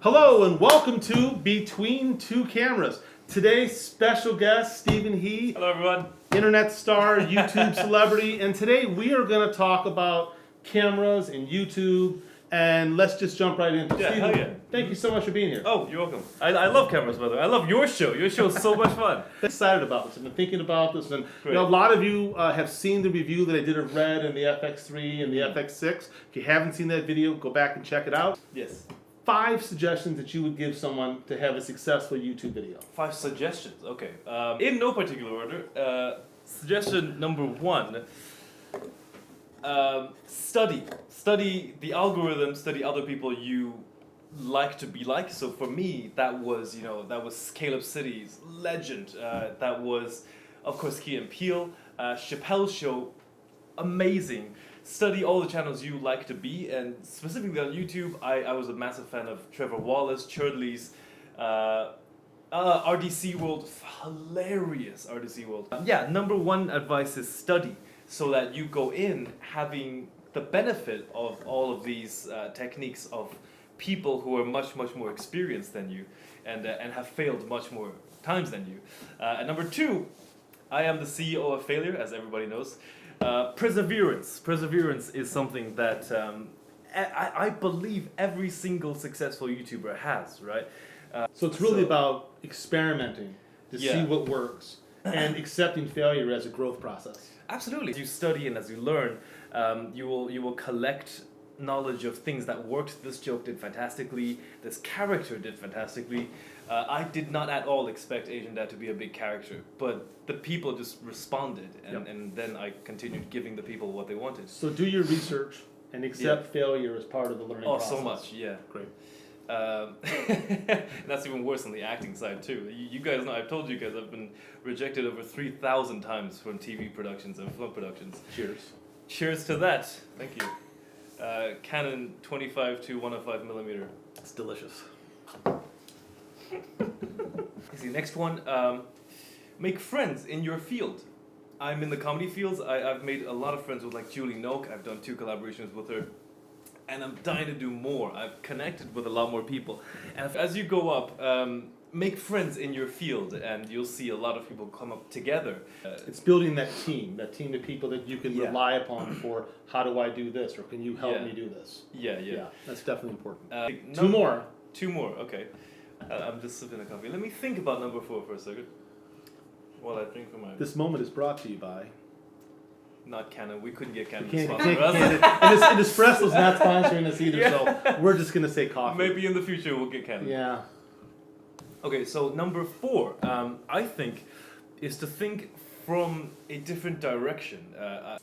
Hello and welcome to Between Two Cameras. Today's special guest, Stephen He. Hello everyone. Internet star, YouTube celebrity, and today we are going to talk about cameras and YouTube, and let's just jump right into it. Yeah, Stephen, hell yeah. thank you so much for being here. Oh, you're welcome. I love cameras, by the way. I love your show. Your show is so much fun. I'm excited about this. I've been thinking about this, and Great. a lot of you have seen the review that I did of RED and the FX3 and the FX6. If you haven't seen that video, go back and check it out. Yes. 5 suggestions that you would give someone to have a successful YouTube video. 5 suggestions. Okay. In no particular order. Suggestion number 1. Study the algorithm. Study other people you like to be like. So for me, that was Caleb City's Legend. That was, of course, Key and Peele. Chappelle's show, amazing. Study all the channels you like to be, and specifically on YouTube, I was a massive fan of Trevor Wallace, Churdley's, RDC World, hilarious RDC World. Yeah, number 1 advice is study, so that you go in having the benefit of all of these techniques of people who are much more experienced than you, and have failed much more times than you. And number 2, I am the CEO of failure, as everybody knows. Perseverance. Perseverance is something that I believe every single successful YouTuber has, right? So it's really about experimenting to see Yeah. what works and accepting failure as a growth process. Absolutely. As you study and as you learn, you will collect knowledge of things that worked. This joke did fantastically. This character did fantastically. I did not at all expect Asian Dad to be a big character, but the people just responded, and then I continued giving the people what they wanted. So do your research and accept failure as part of the learning process. Oh, so much, yeah. Great. That's even worse on the acting side too. You guys know, I've told you guys, I've been rejected over 3,000 times from TV productions and film productions. Cheers. Cheers to that. Thank you. Canon 25 to 105 millimeter. It's delicious. See, next one. Make friends in your field. I'm in the comedy fields. I've made a lot of friends with like Julie Noak. I've done 2 collaborations with her. And I'm dying to do more. I've connected with a lot more people. And as you go up, make friends in your field, and you'll see a lot of people come up together. It's building that team of people that you can rely upon for how do I do this, or can you help me do this? Yeah. That's definitely important. 2 more. 2 more, okay. I'm just sipping a coffee. Let me think about number 4 for a second. While I drink from my... This moment is brought to you by... Not Canon. We couldn't get Canon We to can't, sponsor can't, us. and Espresso's not sponsoring us either, so we're just going to say coffee. Maybe in the future we'll get Canon. Yeah. Okay, so number 4, I think, is to think from a different direction.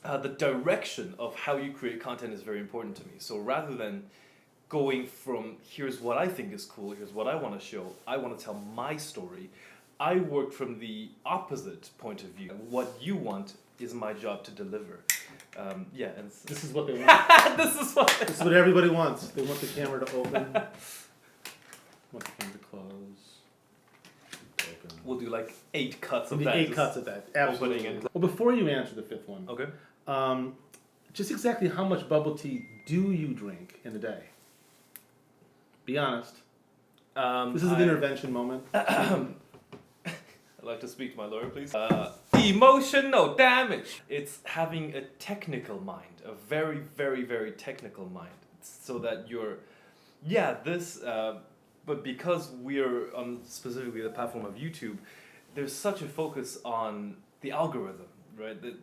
The direction of how you create content is very important to me. So rather than going from here's what I think is cool, here's what I want to show, I want to tell my story, I work from the opposite point of view. What you want is my job to deliver. And This is what they want. this is what Everybody wants. They want the camera to open. Want the camera to close. Open. We'll do like 8 cuts of The that. 8 cuts of that. Absolutely. Opening and... Well, before you answer the 5th one, Okay. Just exactly how much bubble tea do you drink in a day? Be honest. This is an intervention moment. I'd like to speak to my lawyer, please. Emotional damage. It's having a technical mind, a very, very, very technical mind, so that you're, but because we're on specifically the platform of YouTube, there's such a focus on the algorithm, right? That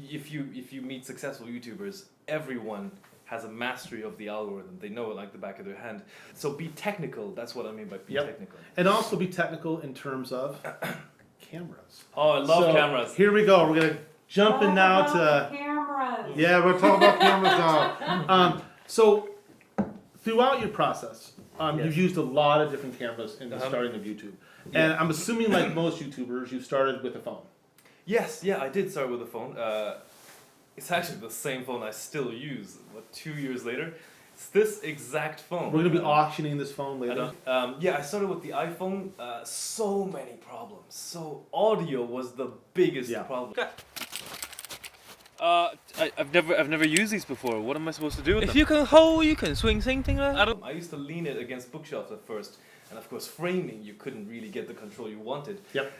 if you meet successful YouTubers, everyone has a mastery of the algorithm. They know it like the back of their hand. So be technical. That's what I mean by be technical. And also be technical in terms of cameras. Oh, I love cameras. Here we go. We're gonna jump in now to cameras. Yeah, we're talking about cameras now. So throughout your process, you've used a lot of different cameras in the starting of YouTube. And I'm assuming, like most YouTubers, you started with a phone. Yes, I did start with a phone. It's actually the same phone I still use. 2 years later? It's this exact phone. We're going to be auctioning this phone later. I started with the iPhone. So many problems. So audio was the biggest problem. I've never used these before. What am I supposed to do with If them? you can hold, you can swing, same thing lah. I used to lean it against bookshelves at first, and of course framing, you couldn't really get the control you wanted. Yep.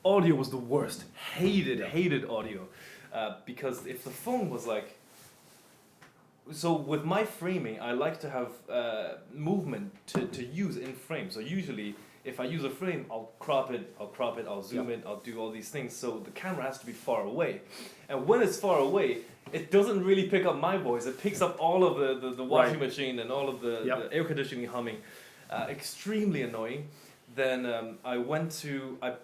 Audio was the worst. Hated audio, because if the phone was like. So with my framing, I like to have movement to use in frame. So usually, if I use a frame, I'll crop it, I'll zoom it, I'll do all these things. So the camera has to be far away, and when it's far away, it doesn't really pick up my voice. It picks up all of the washing machine and all of the air conditioning humming. Extremely annoying. Then I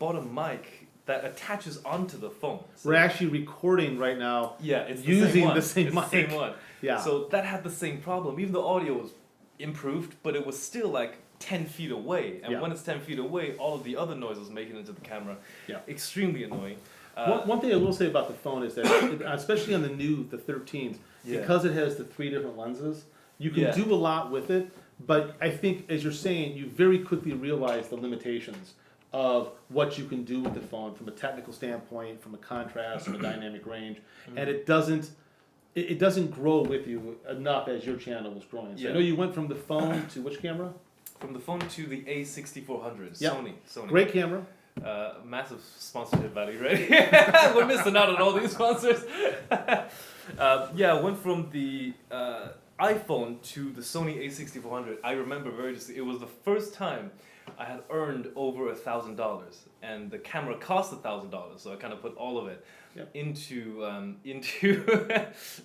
bought a mic that attaches onto the phone. So We're actually recording right now. yeah, it's using the the same same one. It's the mic. same one. Yeah. So that had the same problem. Even the audio was improved, but it was still like 10 feet away. And when it's 10 feet away, all of the other noise was making it into the camera. Yeah. Extremely annoying. One thing I will say about the phone is that, especially on the 13s, because it has the 3 different lenses, you can do a lot with it. But I think, as you're saying, you very quickly realize the limitations of what you can do with the phone from a technical standpoint, from a contrast, from a dynamic range, and it doesn't grow with you enough as your channel was growing. So I know you went from the phone to which camera? From the phone to the A6400, Yep. Sony. Great camera. Massive sponsorship value, right? We're missing out on all these sponsors. I went from the iPhone to the Sony A6400. I remember very distinctly. It was the first time I had earned over $1,000, and the camera cost $1,000. So I kind of put all of it into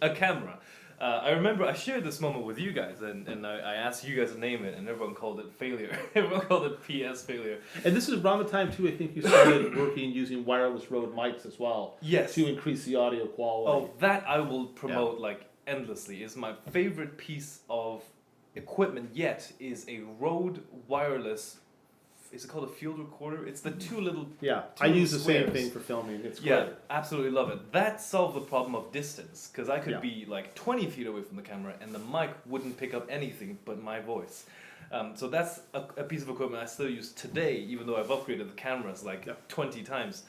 a camera. I remember I shared this moment with you guys, and I asked you guys to name it, and everyone called it failure. Everyone called it PS failure. And this is around the time too. I think you started working using wireless Rode mics as well. Yes. To increase the audio quality. Oh, that I will promote like endlessly. Is my favorite piece of equipment yet is a Rode wireless. Is it called a field recorder? It's the two little. Yeah, two I little use the same squares. thing for filming. It's Yeah, great. absolutely love it. That solved the problem of distance, because I could Yeah. be like 20 feet away from the camera and the mic wouldn't pick up anything but my voice. So that's a piece of equipment I still use today, even though I've upgraded the cameras like 20 times.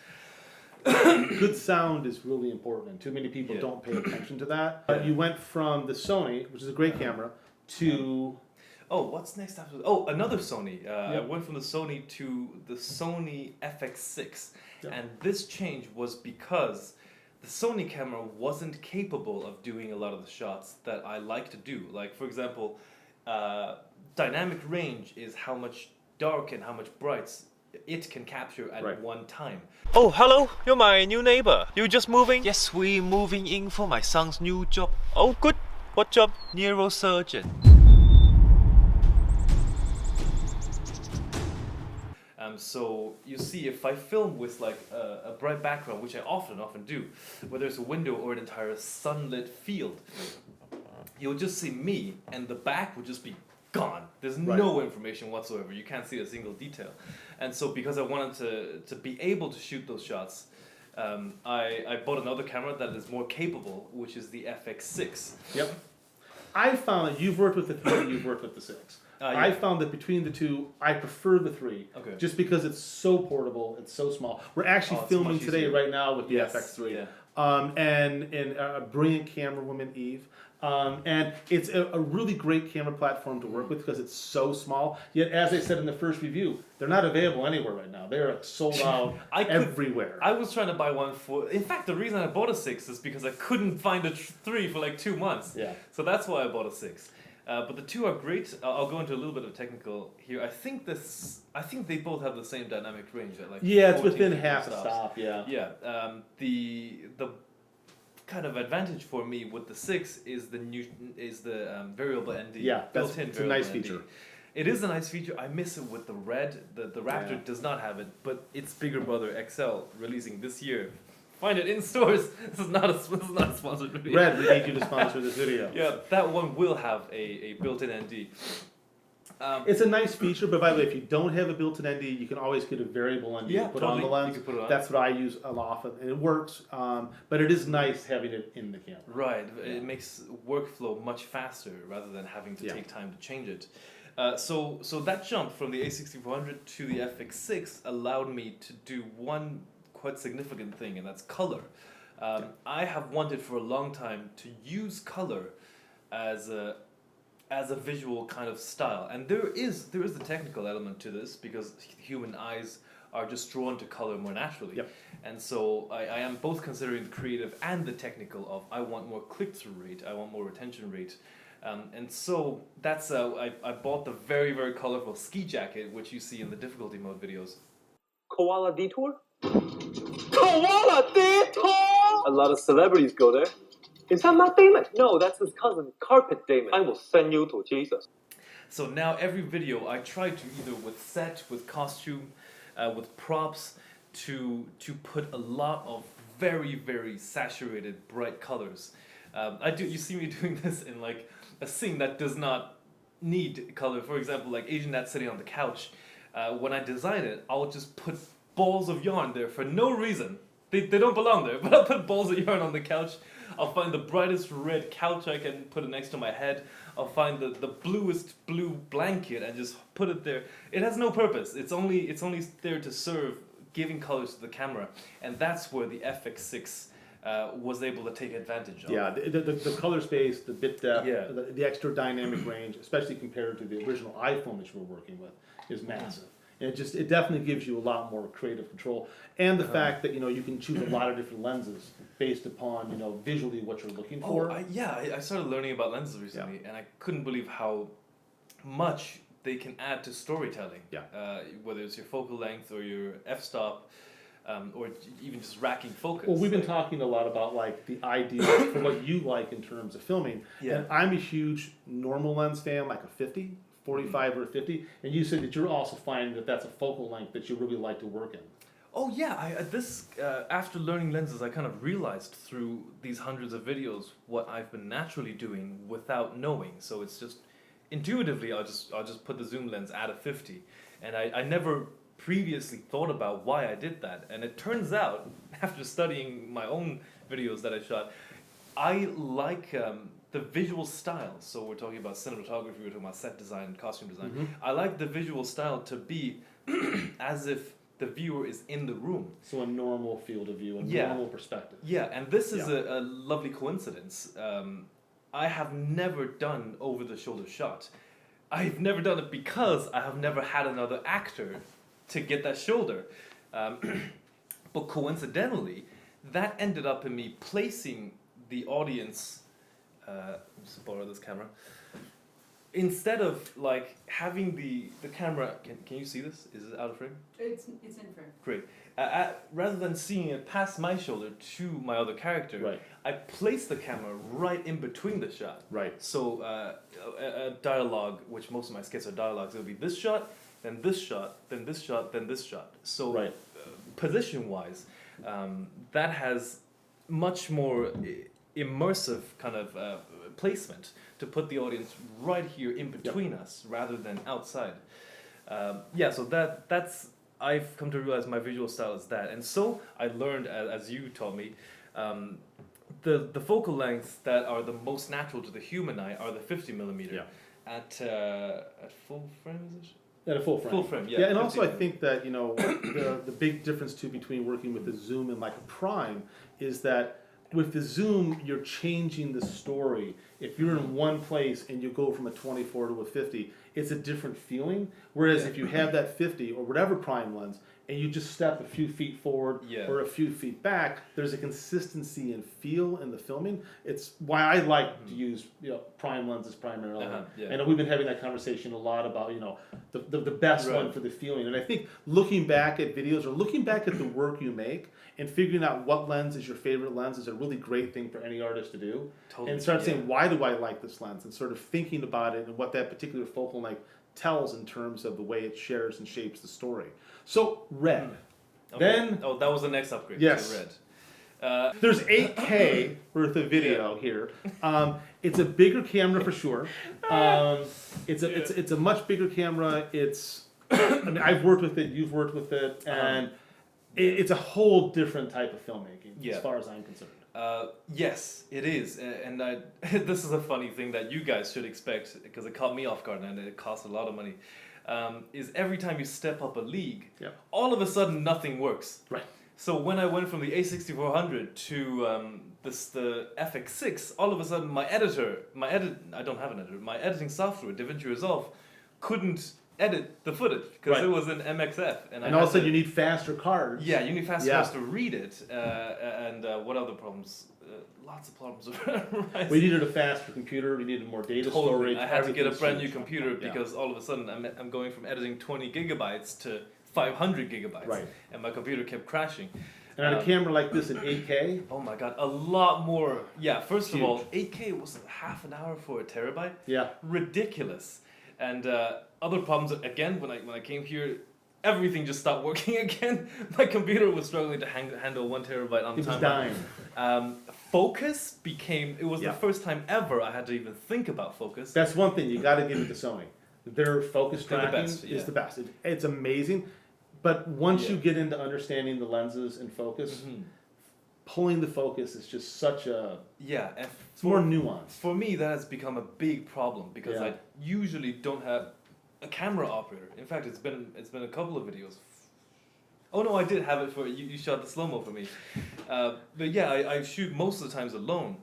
Good sound is really important, and too many people don't pay attention to that. But you went from the Sony, which is a great camera, to Oh, what's next after? Oh, another Sony. I went from the Sony to the Sony FX6. And this change was because the Sony camera wasn't capable of doing a lot of the shots that I like to do. Like, for example, dynamic range is how much dark and how much brights it can capture at one time. Oh, hello, you're my new neighbor. You just moving? Yes, we moving in for my son's new job. Oh, good. What job? Neurosurgeon. So you see, if I film with like a bright background, which I often do, whether it's a window or an entire sunlit field, you'll just see me, and the back will just be gone. There's no information whatsoever. You can't see a single detail. And so because I wanted to be able to shoot those shots, I bought another camera that is more capable, which is the FX6. Yep. I found that you've worked with the 3, you've worked with the 6. I found that between the 2, I prefer the 3. Okay. Just because it's so portable, it's so small. We're actually filming today right now with the FX3. Yeah. And a brilliant camera woman, Eve. And it's a really great camera platform to work with because it's so small. Yet, as I said in the first review, they're not available anywhere right now. They're like sold out everywhere. I was trying to buy one for. In fact, the reason I bought a 6 is because I couldn't find a 3 for like 2 months. Yeah. So that's why I bought a 6. But the 2 are great. I'll go into a little bit of technical here. I think they both have the same dynamic range at like. It's within 14 half a stops. stop. Yeah. Yeah. The kind of advantage for me with the 6 is the variable ND. Yeah, built-in it's a nice variable feature. ND. It is a nice feature. I miss it with the RED. The Raptor does not have it, but its bigger brother XL releasing this year. Find it in stores. This is not a sponsored video. RED, we need you to sponsor this video. Yeah, that one will have a built-in ND. It's a nice feature, but by the way, if you don't have a built-in ND, you can always get a variable ND to put on the lens. You can put it on. That's what I use a lot of, and it works. But it is nice having it in the camera. Right, it makes workflow much faster rather than having to take time to change it. So that jump from the A6400 to the FX6 allowed me to do one quite significant thing, and that's color. I have wanted for a long time to use color as a visual kind of style, and there is the technical element to this because human eyes are just drawn to color more naturally. Yep. And so I am both considering the creative and the technical of I want more click-through rate, I want more retention rate. And so that's I bought the very, very colorful ski jacket, which you see in the difficulty mode videos. Koala Detour? Koala Detour! A lot of celebrities go there. Is that Matt Damon? No, that's his cousin, Carpet Damon. I will send you to Jesus. So now every video I try to either with set, with costume, with props, to put a lot of very, very saturated, bright colors. You see me doing this in like a scene that does not need color. For example, like Asian Nat sitting on the couch. When I design it, I'll just put balls of yarn there for no reason. They don't belong there, but I'll put balls of yarn on the couch. I'll find the brightest red couch I can put it next to my head. I'll find the bluest blue blanket and just put it there. It has no purpose. It's only there to serve giving colors to the camera, and that's where the FX6 was able to take advantage of. Yeah, the color space, the bit depth, Yeah. the extra dynamic range, especially compared to the original iPhone that you were working with, is massive. And it definitely gives you a lot more creative control, and the fact that you can choose a lot of different lenses based upon visually what you're looking for. I started learning about lenses recently, and I couldn't believe how much they can add to storytelling. Yeah. Whether it's your focal length or your f-stop, or even just racking focus. Well, we've been talking a lot about like the ideas for what you like in terms of filming. Yeah. And I'm a huge normal lens fan, like a 50, 45 or a 50. And you said that you're also finding that that's a focal length that you really like to work in. Oh yeah, after learning lenses, I kind of realized through these hundreds of videos what I've been naturally doing without knowing. So it's just intuitively, I'll just put the zoom lens at a 50, and I never previously thought about why I did that. And it turns out, after studying my own videos that I shot, I like the visual style. So we're talking about cinematography, we're talking about set design and costume design. Mm-hmm. I like the visual style to be as if the viewer is in the room. So a normal field of view, a normal perspective. Yeah, and this is a lovely coincidence. I have never done over-the-shoulder shot. I've never done it because I have never had another actor to get that shoulder. But coincidentally, that ended up in me placing the audience, just borrow this camera, instead of like having the camera, can you see this? Is it out of frame? It's in frame. Great. Rather than seeing it past my shoulder to my other character, Right. I placed the camera right in between the shot. Right. So a dialogue, which most of my skits are dialogues, it'll be this shot, then this shot, then this shot, then this shot. So Right. Position-wise, that has much more immersive kind of placement to put the audience right here in between us rather than outside. So that's I've come to realize my visual style is that, and so I learned, as you taught me, the focal lengths that are the most natural to the human eye are the 50mm. Yeah. At full frame, is it? At a full frame. Full frame, yeah. Yeah, and also I 50mm. think that the big difference too between working with the zoom and like a prime is that with the zoom you're changing the story. If you're in one place and you go from a 24 to a 50, it's a different feeling. Whereas if you have that 50 or whatever prime lens and you just step a few feet forward or a few feet back, there's a consistency and feel in the filming. It's why I like to use prime lenses primarily. And we've been having that conversation a lot about the best one for the feeling. And I think looking back at videos or looking back at the work you make and figuring out what lens is your favorite lens is a really great thing for any artist to do. Totally, and start saying, why do I like this lens? And sort of thinking about it and what that particular focal length tells in terms of the way it shares and shapes the story. So, RED. Okay. Then... Oh, that was the next upgrade. Yes. To RED. There's 8K worth of video here. It's a bigger camera for sure. It's a much bigger camera. I've worked with it, you've worked with it, and it's a whole different type of filmmaking as far as I'm concerned. Yes, it is, and this is a funny thing that you guys should expect because it caught me off guard and it cost a lot of money. Is every time you step up a league, all of a sudden nothing works. Right. So when I went from the A6400 to the FX6, all of a sudden my I don't have an editor, my editing software, DaVinci Resolve, couldn't edit the footage because it was in MXF. And all of a sudden you need faster cards. Yeah, you need faster cards to read it. And what other problems? Lots of problems arise. We needed a faster computer, we needed more data storage. I had to get a brand new computer because all of a sudden I'm going from editing 20 gigabytes to 500 gigabytes. Right. And my computer kept crashing. And on a camera like this in 8K? Oh my god, a lot more. Yeah, first of all, 8K was half an hour for a terabyte. Yeah. Ridiculous. And other problems, again, when I came here, everything just stopped working again. My computer was struggling to handle 1 terabyte on time. It was dying. Focus became, it was the first time ever I had to even think about focus. That's one thing, you gotta give it to Sony. Their focus tracking best, is the best. It's amazing. But once you get into understanding the lenses and focus, pulling the focus is just such a... Yeah. It's more nuanced. For me, that has become a big problem because I usually don't have a camera operator. In fact, it's been a couple of videos. Oh no, I did have it for you. You shot the slow-mo for me. But yeah, I shoot most of the times alone.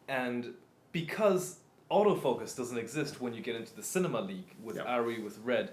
And because autofocus doesn't exist when you get into the cinema league with RE, with RED.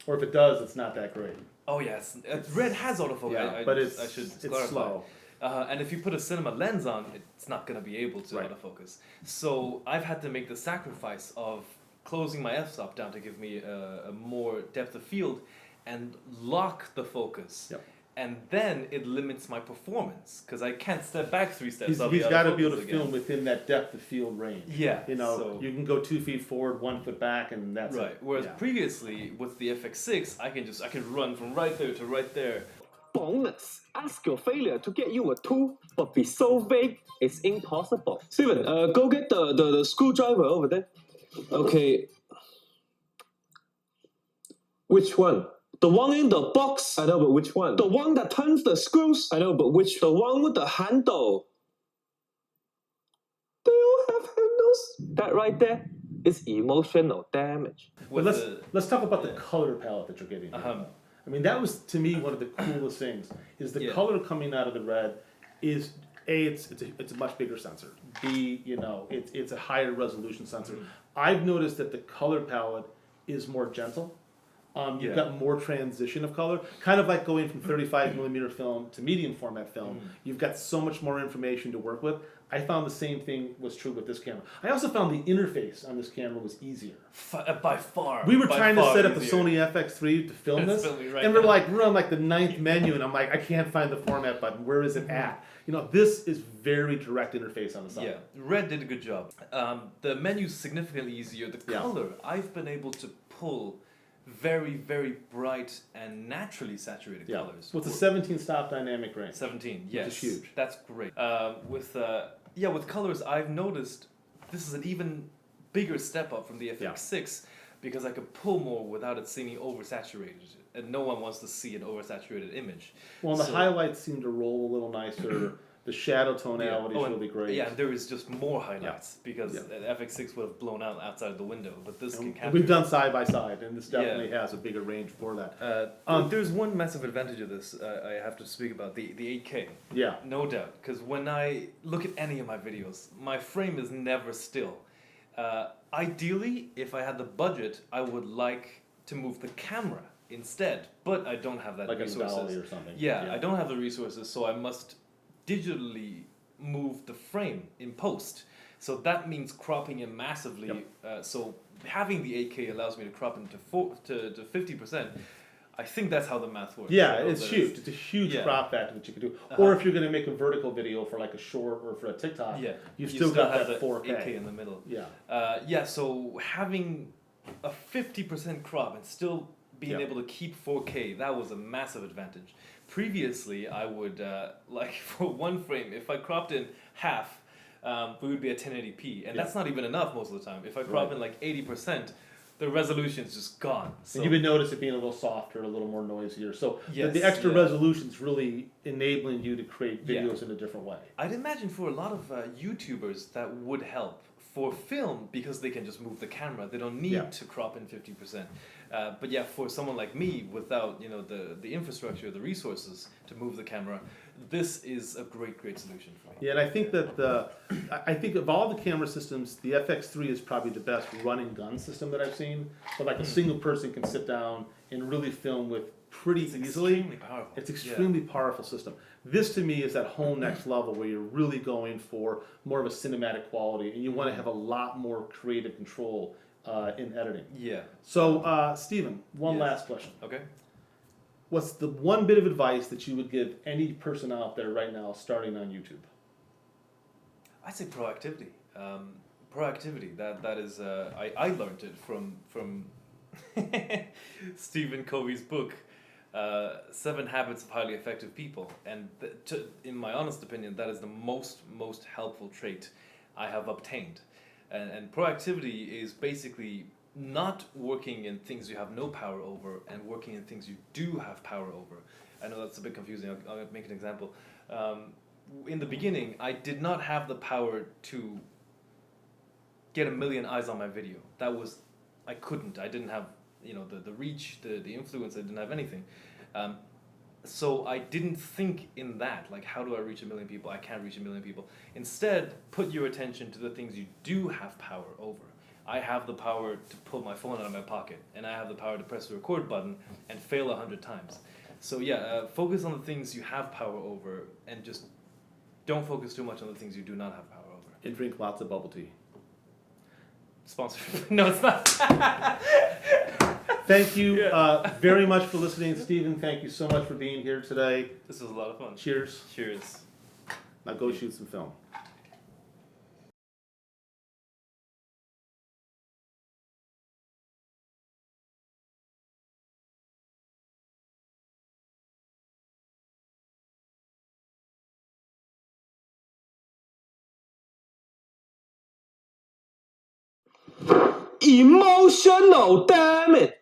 Or if it does, it's not that great. Oh yes, RED has autofocus. Yeah, but it's slow. And if you put a cinema lens on, it's not going to be able to autofocus. So I've had to make the sacrifice of closing my f-stop down to give me a more depth of field and lock the focus. Yep. And then it limits my performance because I can't step back 3 steps. He's got to be able to film within that depth of field range. Yeah. You know, you can go 2 feet forward, 1 foot back, and that's right. it. Whereas previously with the FX6, I can run from right there to right there. Bonus. Ask your failure to get you a tool, but be so vague, it's impossible. Steven, go get the screwdriver over there. Okay. Which one? The one in the box. I know, but which one? The one that turns the screws. I know, but which? The one with the handle. They all have handles. That right there is emotional damage. But let's talk about the color palette that you're getting. I mean, that was to me one of the coolest things. Is the color coming out of the RED is it's a much bigger sensor. B, you know, it's a higher resolution sensor. I've noticed that the color palette is more gentle. You've got more transition of color, kind of like going from 35mm film to medium format film. You've got so much more information to work with. I found the same thing was true with this camera. I also found the interface on this camera was easier. By far. We were trying to set up the Sony FX3 to film this, and we're on like the 9th menu, and I'm like, I can't find the format button. Where is it at? You know, this is very direct interface on the side. Yeah, RED did a good job. The menu's significantly easier. The color, I've been able to pull very, very bright and naturally saturated colors. With the 17 stop dynamic range. 17, yes. Which is huge. That's great. With colors, I've noticed this is an even bigger step up from the FX6 because I could pull more without it seeming oversaturated. And no one wants to see an oversaturated image. Well, the highlights seem to roll a little nicer. The shadow tonality is really great. Yeah, and there is just more highlights because the FX6 would have blown out outside of the window, but this can capture. We've done side by side, and this definitely has a bigger range for that. There's one massive advantage of this I have to speak about, the 8K. Yeah. No doubt, because when I look at any of my videos, my frame is never still. Ideally, if I had the budget, I would like to move the camera instead, but I don't have that resources. Like a dolly or something. Yeah, I don't have the resources, so I must digitally move the frame in post. So that means cropping it massively. So having the 8K allows me to crop it to 50%. I think that's how the math works. Yeah, it's huge. It's a huge crop factor that you can do. Or if you're going to make a vertical video for like a short or for a TikTok, you've still got have that the 4K 8K in the middle. Yeah. So having a 50% crop and still being able to keep 4K, that was a massive advantage. Previously, I would, like for one frame, if I cropped in half, we would be at 1080p. And that's not even enough most of the time. If I crop in like 80%, the resolution's just gone. So and you would notice it being a little softer, a little more noisier. So the extra resolution's really enabling you to create videos in a different way. I'd imagine for a lot of YouTubers that would help. For film, because they can just move the camera, they don't need to crop in 50%. But yeah, for someone like me, without the infrastructure, the resources to move the camera, this is a great solution for me. Yeah, and I think that I think of all the camera systems, the FX3 is probably the best run and gun system that I've seen. So like a single person can sit down and really film with pretty easily. Extremely powerful. It's extremely powerful system. This to me is that whole next level where you're really going for more of a cinematic quality, and you want to have a lot more creative control in editing. Yeah. So Stephen, one last question. Okay. What's the one bit of advice that you would give any person out there right now starting on YouTube? I'd say proactivity. Proactivity. That is. I learned it from Stephen Covey's book, 7 Habits of Highly Effective People, and in my honest opinion, that is the most helpful trait I have obtained. And proactivity is basically not working in things you have no power over and working in things you do have power over. I know that's a bit confusing. I'll make an example. In the beginning, I did not have the power to get 1 million eyes on my video. I couldn't. I didn't have the reach, the influence. I didn't have anything. So I didn't think in that, like, how do I reach 1 million people? I can't reach 1 million people. Instead, put your attention to the things you do have power over. I have the power to pull my phone out of my pocket, and I have the power to press the record button and fail 100 times. So yeah, focus on the things you have power over, and just don't focus too much on the things you do not have power over. And drink lots of bubble tea. Sponsorship? No, it's not. Thank you very much for listening, Stephen. Thank you so much for being here today. This was a lot of fun. Cheers. Cheers. Now go shoot some film. Emotional, damn it!